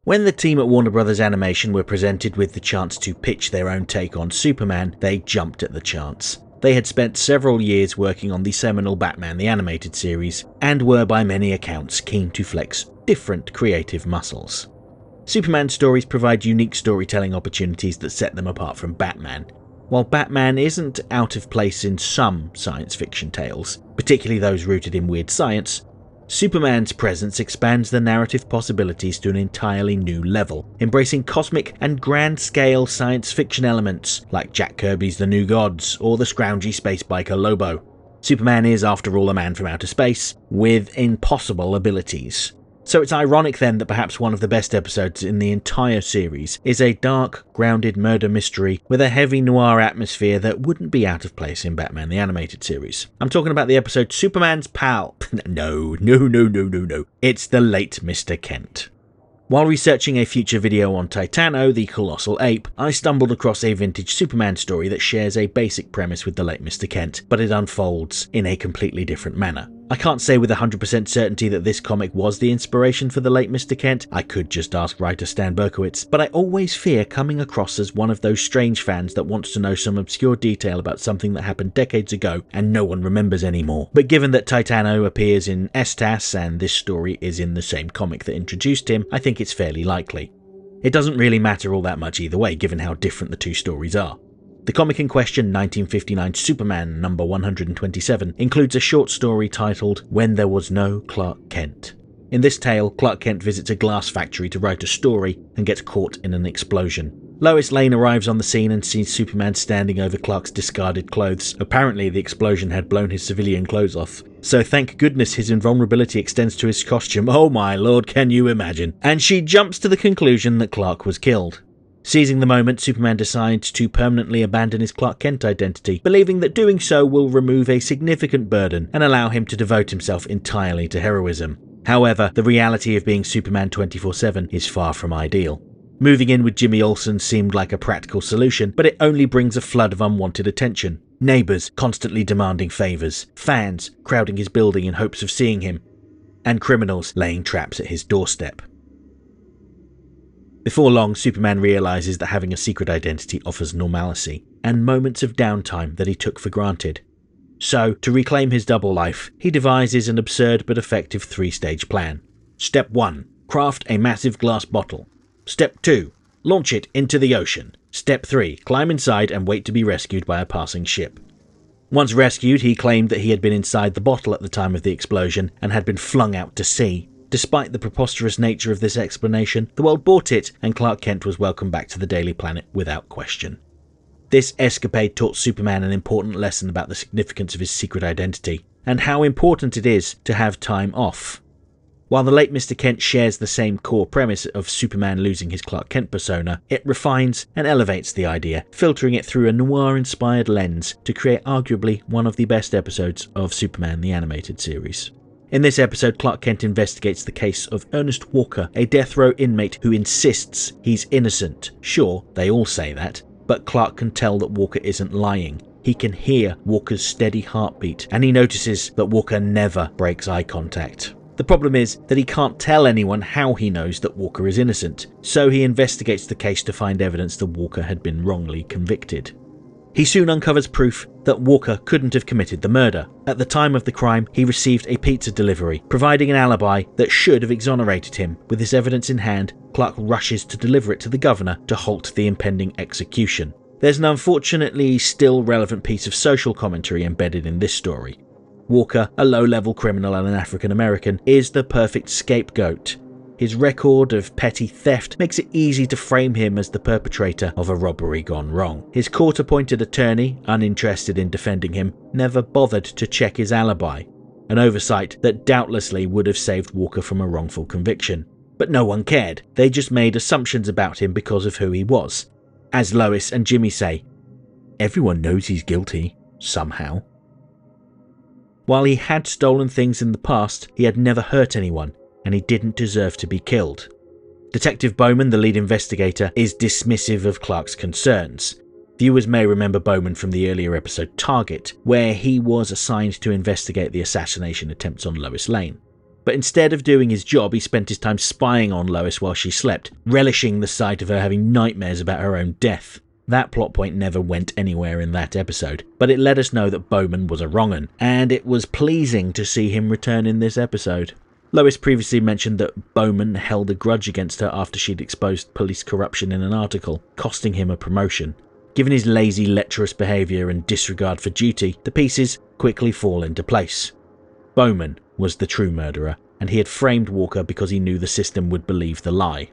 When the team at Warner Bros. Animation were presented with the chance to pitch their own take on Superman, they jumped at the chance. They had spent several years working on the seminal Batman the Animated Series, and were by many accounts keen to flex different creative muscles. Superman stories provide unique storytelling opportunities that set them apart from Batman. While Batman isn't out of place in some science fiction tales, particularly those rooted in weird science, Superman's presence expands the narrative possibilities to an entirely new level, embracing cosmic and grand-scale science fiction elements like Jack Kirby's The New Gods or the scroungy space biker Lobo. Superman is, after all, a man from outer space, with impossible abilities. So it's ironic then that perhaps one of the best episodes in the entire series is a dark, grounded murder mystery with a heavy noir atmosphere that wouldn't be out of place in Batman the Animated Series. I'm talking about the episode Superman's Pal. No. It's the late Mr. Kent. While researching a future video on Titano, the colossal ape, I stumbled across a vintage Superman story that shares a basic premise with the late Mr. Kent, but it unfolds in a completely different manner. I can't say with 100% certainty that this comic was the inspiration for the late Mr. Kent. I could just ask writer Stan Berkowitz, but I always fear coming across as one of those strange fans that wants to know some obscure detail about something that happened decades ago and no one remembers anymore. But given that Titano appears in STAS and this story is in the same comic that introduced him, I think it's fairly likely. It doesn't really matter all that much either way, given how different the two stories are. The comic in question, 1959 Superman number 127, includes a short story titled When There Was No Clark Kent. In this tale, Clark Kent visits a glass factory to write a story and gets caught in an explosion. Lois Lane arrives on the scene and sees Superman standing over Clark's discarded clothes. Apparently, the explosion had blown his civilian clothes off. So thank goodness his invulnerability extends to his costume. Oh my lord, can you imagine? And she jumps to the conclusion that Clark was killed. Seizing the moment, Superman decides to permanently abandon his Clark Kent identity, believing that doing so will remove a significant burden and allow him to devote himself entirely to heroism. However, the reality of being Superman 24/7 is far from ideal. Moving in with Jimmy Olsen seemed like a practical solution, but it only brings a flood of unwanted attention. Neighbours constantly demanding favours, fans crowding his building in hopes of seeing him, and criminals laying traps at his doorstep. Before long, Superman realises that having a secret identity offers normalcy, and moments of downtime that he took for granted. So, to reclaim his double life, he devises an absurd but effective three-stage plan. Step 1. Craft a massive glass bottle. Step 2. Launch it into the ocean. Step 3. Climb inside and wait to be rescued by a passing ship. Once rescued, he claimed that he had been inside the bottle at the time of the explosion and had been flung out to sea. Despite the preposterous nature of this explanation, the world bought it and Clark Kent was welcomed back to the Daily Planet without question. This escapade taught Superman an important lesson about the significance of his secret identity, and how important it is to have time off. While the late Mr. Kent shares the same core premise of Superman losing his Clark Kent persona, it refines and elevates the idea, filtering it through a noir-inspired lens to create arguably one of the best episodes of Superman the Animated Series. In this episode, Clark Kent investigates the case of Ernest Walker, a death row inmate who insists he's innocent. Sure, they all say that, but Clark can tell that Walker isn't lying. He can hear Walker's steady heartbeat, and he notices that Walker never breaks eye contact. The problem is that he can't tell anyone how he knows that Walker is innocent, so he investigates the case to find evidence that Walker had been wrongly convicted. He soon uncovers proof that Walker couldn't have committed the murder. At the time of the crime, he received a pizza delivery, providing an alibi that should have exonerated him. With this evidence in hand, Clark rushes to deliver it to the governor to halt the impending execution. There's an unfortunately still relevant piece of social commentary embedded in this story. Walker, a low-level criminal and an African American, is the perfect scapegoat. His record of petty theft makes it easy to frame him as the perpetrator of a robbery gone wrong. His court-appointed attorney, uninterested in defending him, never bothered to check his alibi, an oversight that doubtlessly would have saved Walker from a wrongful conviction. But no one cared. They just made assumptions about him because of who he was. As Lois and Jimmy say, everyone knows he's guilty, somehow. While he had stolen things in the past, he had never hurt anyone, and he didn't deserve to be killed. Detective Bowman, the lead investigator, is dismissive of Clark's concerns. Viewers may remember Bowman from the earlier episode Target, where he was assigned to investigate the assassination attempts on Lois Lane. But instead of doing his job, he spent his time spying on Lois while she slept, relishing the sight of her having nightmares about her own death. That plot point never went anywhere in that episode, but it let us know that Bowman was a wrong'un, and it was pleasing to see him return in this episode. Lois previously mentioned that Bowman held a grudge against her after she'd exposed police corruption in an article, costing him a promotion. Given his lazy, lecherous behaviour and disregard for duty, the pieces quickly fall into place. Bowman was the true murderer, and he had framed Walker because he knew the system would believe the lie.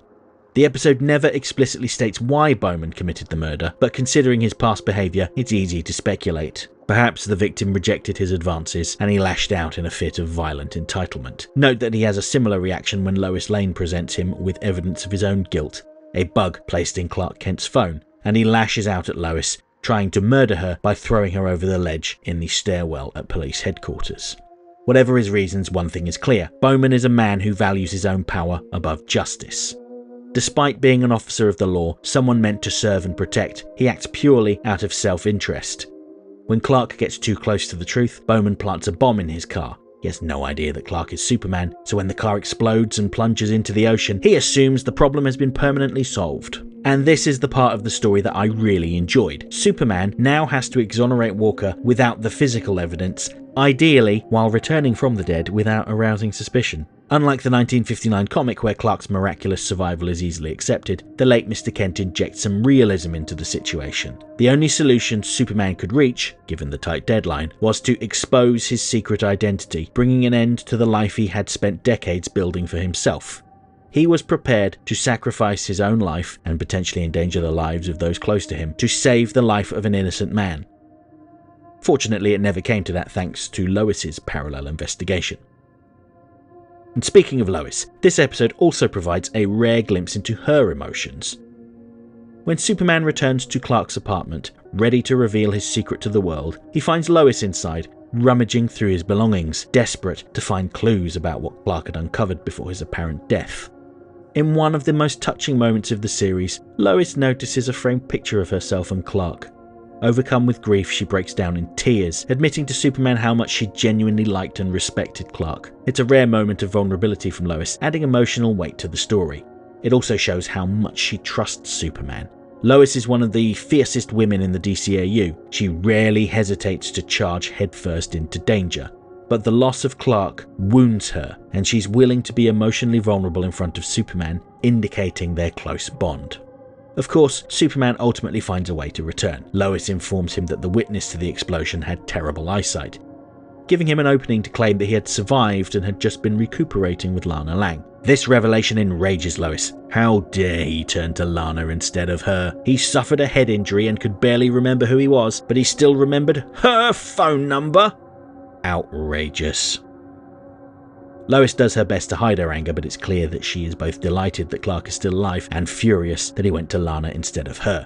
The episode never explicitly states why Bowman committed the murder, but considering his past behaviour, it's easy to speculate. Perhaps the victim rejected his advances, and he lashed out in a fit of violent entitlement. Note that he has a similar reaction when Lois Lane presents him with evidence of his own guilt, a bug placed in Clark Kent's phone, and he lashes out at Lois, trying to murder her by throwing her over the ledge in the stairwell at police headquarters. Whatever his reasons, one thing is clear: Bowman is a man who values his own power above justice. Despite being an officer of the law, someone meant to serve and protect, he acts purely out of self-interest. When Clark gets too close to the truth, Bowman plants a bomb in his car. He has no idea that Clark is Superman, so when the car explodes and plunges into the ocean, he assumes the problem has been permanently solved. And this is the part of the story that I really enjoyed. Superman now has to exonerate Walker without the physical evidence, ideally while returning from the dead without arousing suspicion. Unlike the 1959 comic where Clark's miraculous survival is easily accepted, the late Mr. Kent injects some realism into the situation. The only solution Superman could reach, given the tight deadline, was to expose his secret identity, bringing an end to the life he had spent decades building for himself. He was prepared to sacrifice his own life, and potentially endanger the lives of those close to him, to save the life of an innocent man. Fortunately, it never came to that thanks to Lois's parallel investigation. And speaking of Lois, this episode also provides a rare glimpse into her emotions. When Superman returns to Clark's apartment, ready to reveal his secret to the world, he finds Lois inside, rummaging through his belongings, desperate to find clues about what Clark had uncovered before his apparent death. In one of the most touching moments of the series, Lois notices a framed picture of herself and Clark. Overcome with grief, she breaks down in tears, admitting to Superman how much she genuinely liked and respected Clark. It's a rare moment of vulnerability from Lois, adding emotional weight to the story. It also shows how much she trusts Superman. Lois is one of the fiercest women in the DCAU. She rarely hesitates to charge headfirst into danger. But the loss of Clark wounds her, and she's willing to be emotionally vulnerable in front of Superman, indicating their close bond. Of course, Superman ultimately finds a way to return. Lois informs him that the witness to the explosion had terrible eyesight, giving him an opening to claim that he had survived and had just been recuperating with Lana Lang. This revelation enrages Lois. How dare he turn to Lana instead of her? He suffered a head injury and could barely remember who he was, but he still remembered her phone number? Outrageous. Lois does her best to hide her anger, but it's clear that she is both delighted that Clark is still alive and furious that he went to Lana instead of her.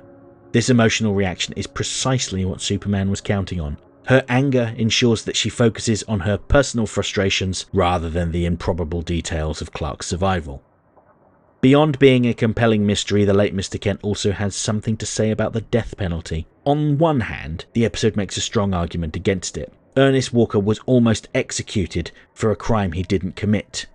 This emotional reaction is precisely what Superman was counting on. Her anger ensures that she focuses on her personal frustrations rather than the improbable details of Clark's survival. Beyond being a compelling mystery, the late Mr. Kent also has something to say about the death penalty. On one hand, the episode makes a strong argument against it. Ernest Walker was almost executed for a crime he didn't commit.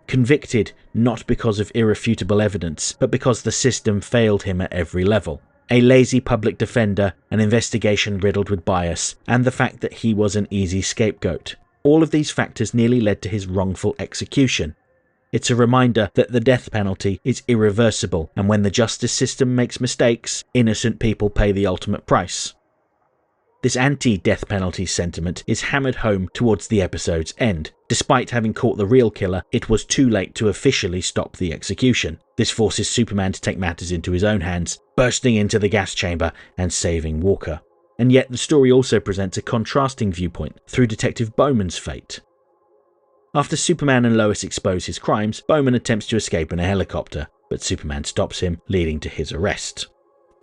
Convicted not because of irrefutable evidence, but because the system failed him at every level. A lazy public defender, an investigation riddled with bias, and the fact that he was an easy scapegoat. All of these factors nearly led to his wrongful execution. It's a reminder that the death penalty is irreversible, and when the justice system makes mistakes, innocent people pay the ultimate price. This anti-death penalty sentiment is hammered home towards the episode's end. Despite having caught the real killer, it was too late to officially stop the execution. This forces Superman to take matters into his own hands, bursting into the gas chamber and saving Walker. And yet the story also presents a contrasting viewpoint through Detective Bowman's fate. After Superman and Lois expose his crimes, Bowman attempts to escape in a helicopter, but Superman stops him, leading to his arrest.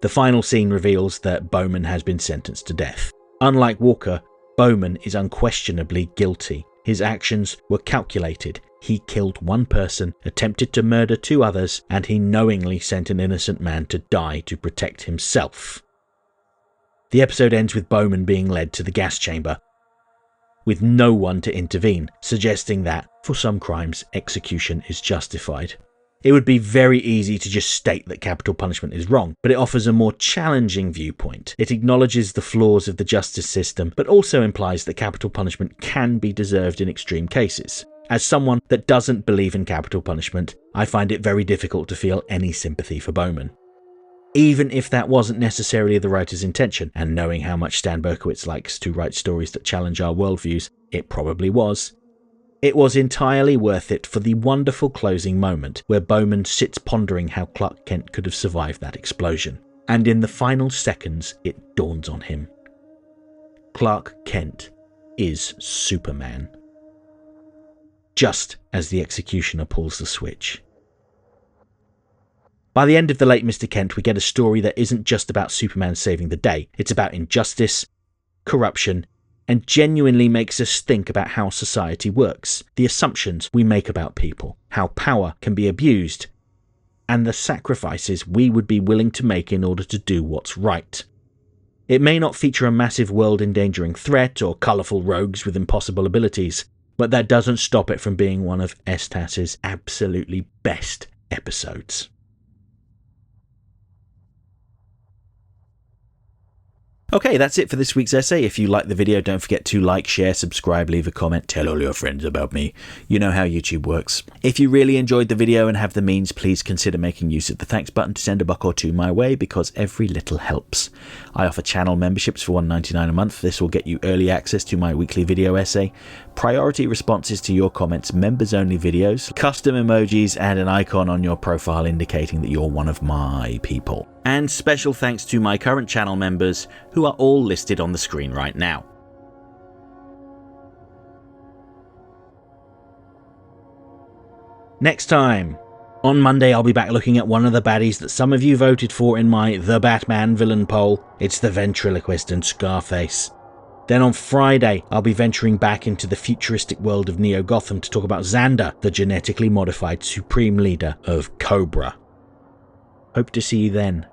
The final scene reveals that Bowman has been sentenced to death. Unlike Walker, Bowman is unquestionably guilty. His actions were calculated. He killed one person, attempted to murder two others, and he knowingly sent an innocent man to die to protect himself. The episode ends with Bowman being led to the gas chamber. with no one to intervene, suggesting that, for some crimes, execution is justified. It would be very easy to just state that capital punishment is wrong, but it offers a more challenging viewpoint. It acknowledges the flaws of the justice system, but also implies that capital punishment can be deserved in extreme cases. As someone that doesn't believe in capital punishment, I find it very difficult to feel any sympathy for Bowman. Even if that wasn't necessarily the writer's intention, and knowing how much Stan Berkowitz likes to write stories that challenge our worldviews, it probably was. It was entirely worth it for the wonderful closing moment where Bowman sits pondering how Clark Kent could have survived that explosion. And in the final seconds, it dawns on him. Clark Kent is Superman. Just as the executioner pulls the switch. By the end of The Late Mr. Kent, we get a story that isn't just about Superman saving the day. It's about injustice, corruption, and genuinely makes us think about how society works, the assumptions we make about people, how power can be abused, and the sacrifices we would be willing to make in order to do what's right. It may not feature a massive world-endangering threat or colourful rogues with impossible abilities, but that doesn't stop it from being one of STAS's absolutely best episodes. Okay, that's it for this week's essay. If you liked the video, don't forget to like, share, subscribe, leave a comment, tell all your friends about me. You know how YouTube works. If you really enjoyed the video and have the means, please consider making use of the thanks button to send $1 or $2 my way, because every little helps. I offer channel memberships for $1.99 a month. This will get you early access to my weekly video essay, priority responses to your comments, members-only videos, custom emojis, and an icon on your profile indicating that you're one of my people. And special thanks to my current channel members, who are all listed on the screen right now. Next time. On Monday, I'll be back looking at one of the baddies that some of you voted for in my The Batman villain poll. It's the ventriloquist and Scarface. Then on Friday, I'll be venturing back into the futuristic world of Neo Gotham to talk about Xander, the genetically modified supreme leader of Cobra. Hope to see you then.